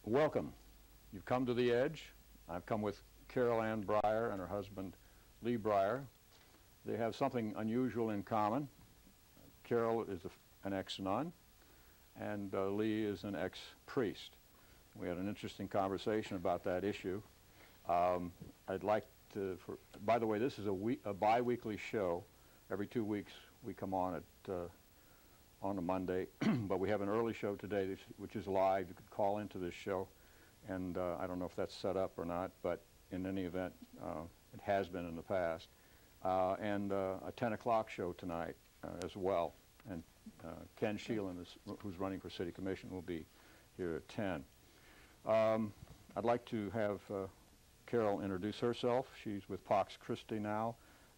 Welcome. You've come to the Edge. I've come with Carol Ann Breyer and her husband, Lee Breyer. They have something unusual in common. Carol is an ex-nun, and Lee is an ex-priest. We had an interesting conversation about that issue. I'd like to, by the way, this is a bi-weekly show. Every 2 weeks we come on on a Monday, but we have an early show today which is live. You could call into this show, and I don't know if that's set up or not, but in any event, it has been in the past. And a 10 o'clock show tonight as well. And Ken Sheelan, who's running for City Commission, will be here at 10. I'd like to have Carol introduce herself. She's with Pax Christi now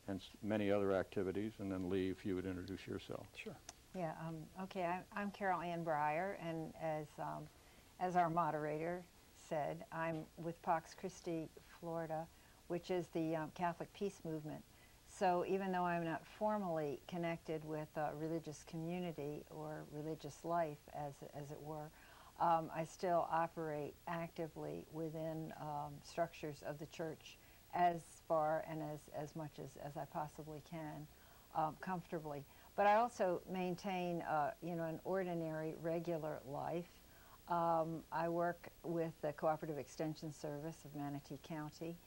and many other activities. And then Lee, if you would introduce yourself. Sure. Yeah, okay, I'm Carol Ann Breyer, and as our moderator said, I'm with Pax Christi, Florida, which is the Catholic Peace Movement. So even though I'm not formally connected with a religious community or religious life, as it were, I still operate actively within structures of the church as far and as much as I possibly can, comfortably. But I also maintain, an ordinary, regular life. I work with the Cooperative Extension Service of Manatee County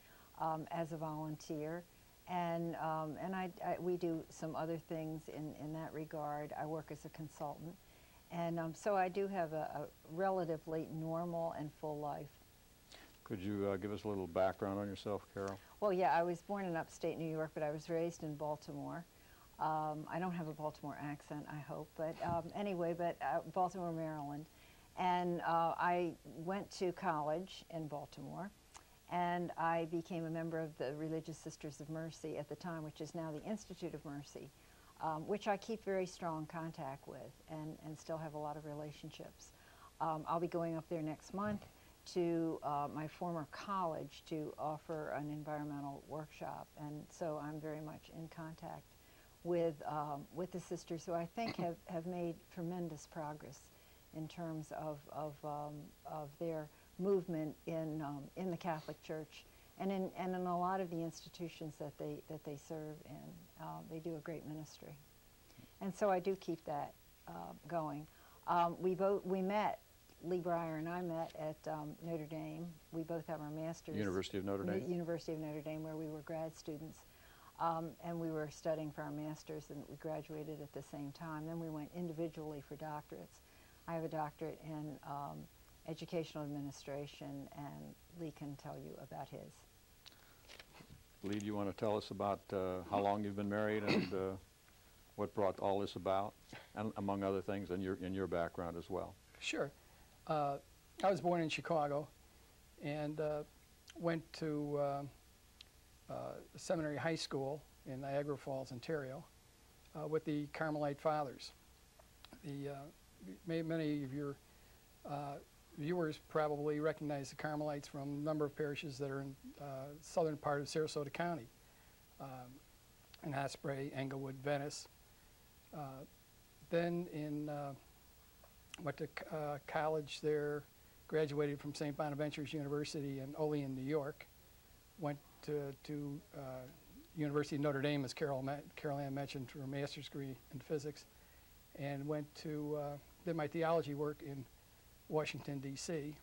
as a volunteer, and we do some other things in that regard. I work as a consultant, and so I do have a relatively normal and full life. Could you give us a little background on yourself, Carol? Well, yeah, I was born in upstate New York, but I was raised in Baltimore. I don't have a Baltimore accent, I hope, but anyway, Baltimore, Maryland. And I went to college in Baltimore, and I became a member of the Religious Sisters of Mercy at the time, which is now the Institute of Mercy, which I keep very strong contact with and still have a lot of relationships. I'll be going up there next month to my former college to offer an environmental workshop, and so I'm very much in contact with the sisters, who I think have made tremendous progress in terms of their movement in the Catholic Church and in a lot of the institutions that they serve in. They do a great ministry, and so I do keep that going. We met. Lee Breyer and I met at Notre Dame. We both have our masters. University of Notre Dame. University of Notre Dame, where we were grad students. And we were studying for our masters, and we graduated at the same time. Then we went individually for doctorates. I have a doctorate in educational administration, and Lee can tell you about his. Lee, do you want to tell us about how long you've been married and what brought all this about, and among other things, and your background as well? Sure. I was born in Chicago and went to seminary high school in Niagara Falls, Ontario, with the Carmelite Fathers. Many of your viewers probably recognize the Carmelites from a number of parishes that are in southern part of Sarasota County, in Osprey, Englewood, Venice. Then went to college there, graduated from St. Bonaventure's University in Olean, New York. Went to University of Notre Dame, as Carol Ann mentioned, for a master's degree in physics, and went to did my theology work in Washington, D.C.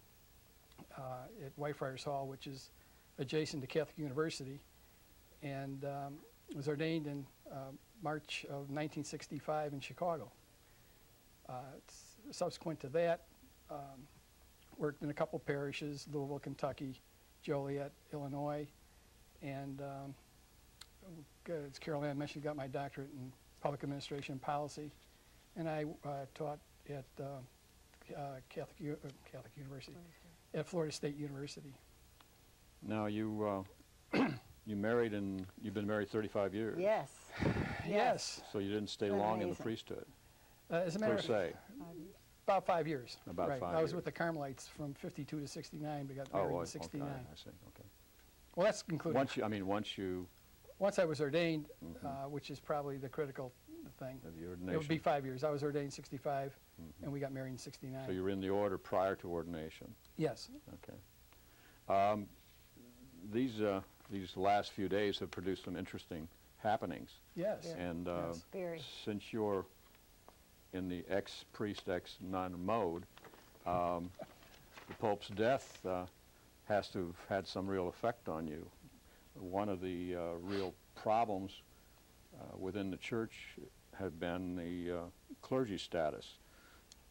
At Whitefriars Hall, which is adjacent to Catholic University, and was ordained in March of 1965 in Chicago. Subsequent to that, worked in a couple parishes: Louisville, Kentucky, Joliet, Illinois, and as Carol Ann mentioned, got my doctorate in public administration and policy, and I taught at Catholic University, at Florida State University. Now you you married, and you've been married 35 years. Yes. Yes. So you didn't stay long in the priesthood. As a matter of fact, about 5 years. About right. 5 I was years. with the Carmelites from 52 to 69. We got married in 69. Okay, I see. Okay. Well, that's including. Once you once I was ordained, which is probably the critical thing, The it ordination. would be 5 years. I was ordained in 65, and we got married in 69. So you were in the order prior to ordination. Yes. Okay. These last few days have produced some interesting happenings. Yes. And Yes. Very. since you're in the ex-priest, ex-nun mode, the Pope's death has to have had some real effect on you. One of the real problems within the church had been the clergy status,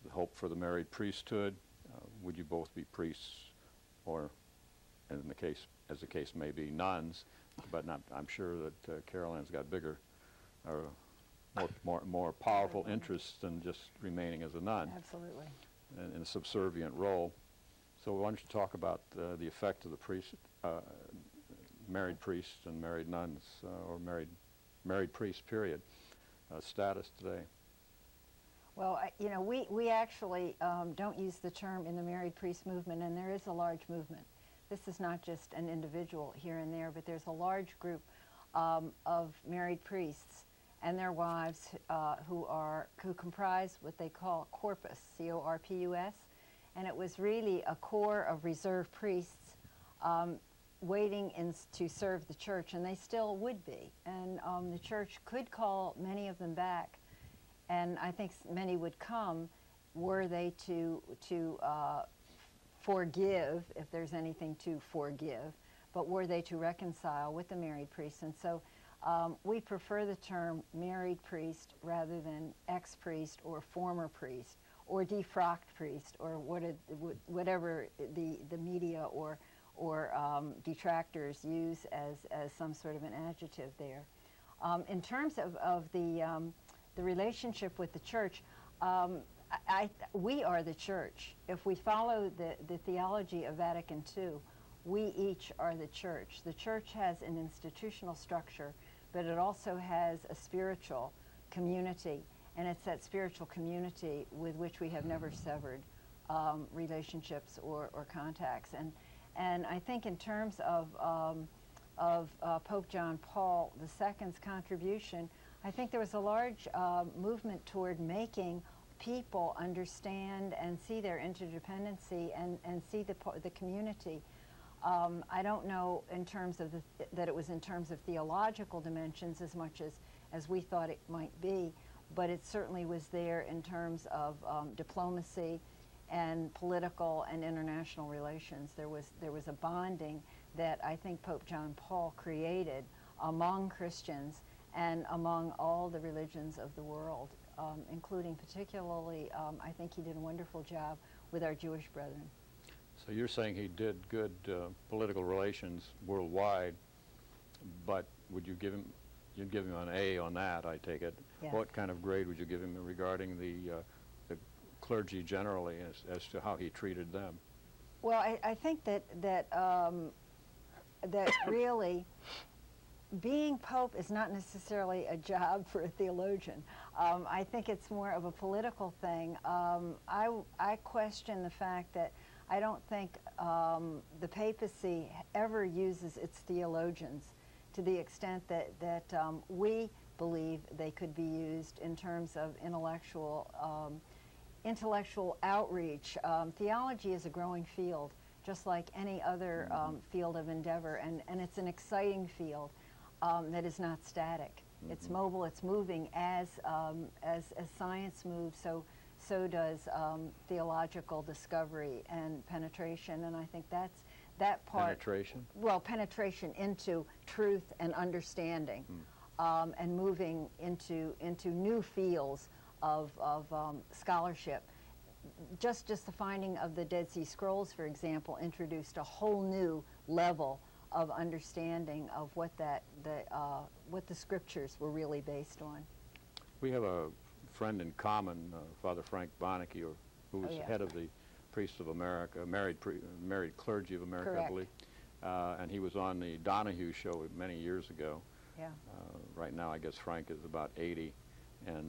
the hope for the married priesthood. Would you both be priests, or, in the case, as the case may be, nuns? But not, I'm sure that Carol Ann's got bigger, or more powerful interests than just remaining as a nun Absolutely. in a subservient role. So why don't you talk about the effect of the married priests and married nuns, or married priest period, status today? Well, you know, we actually don't use the term in the married priest movement, and there is a large movement. This is not just an individual here and there, but there's a large group of married priests and their wives who comprise what they call corpus, C-O-R-P-U-S, and it was really a corps of reserve priests waiting to serve the church, and they still would be. And the church could call many of them back, and I think many would come were they to forgive, if there's anything to forgive, but were they to reconcile with the married priests. And so we prefer the term married priest rather than ex-priest or former priest or defrocked priest, or whatever the media or detractors use as some sort of an adjective there. In terms of the relationship with the church, we are the church. If we follow the theology of Vatican II, we each are the church. The church has an institutional structure, but it also has a spiritual community, and it's that spiritual community with which we have never severed relationships or contacts. And I think in terms of Pope John Paul II's contribution, I think there was a large movement toward making people understand and see their interdependency and see the community. I don't know in terms of that it was in terms of theological dimensions as much as we thought it might be, but it certainly was there in terms of diplomacy and political and international relations. There was a bonding that I think Pope John Paul created among Christians and among all the religions of the world, including particularly, I think he did a wonderful job with our Jewish brethren. So you're saying he did good political relations worldwide, but would you give him, you'd give him an A on that, I take it. Yes. What kind of grade would you give him regarding the clergy generally as to how he treated them? Well, I think that really being Pope is not necessarily a job for a theologian. I think it's more of a political thing. I question the fact that I don't think the papacy ever uses its theologians to the extent that we believe they could be used in terms of intellectual outreach. Theology is a growing field, just like any other field of endeavor, and it's an exciting field that is not static. It's mobile, it's moving. As science moves, so does theological discovery and penetration, and I think that part. Penetration? Well, penetration into truth and understanding, and moving into new fields of scholarship. Just the finding of the Dead Sea Scrolls, for example, introduced a whole new level of understanding of what the scriptures were really based on. We have a friend in common, Father Frank Bonneke, who was head of the Priests of America, married clergy of America, Correct. I believe. And he was on the Donahue show many years ago. Yeah. Right now, I guess Frank is about 80, and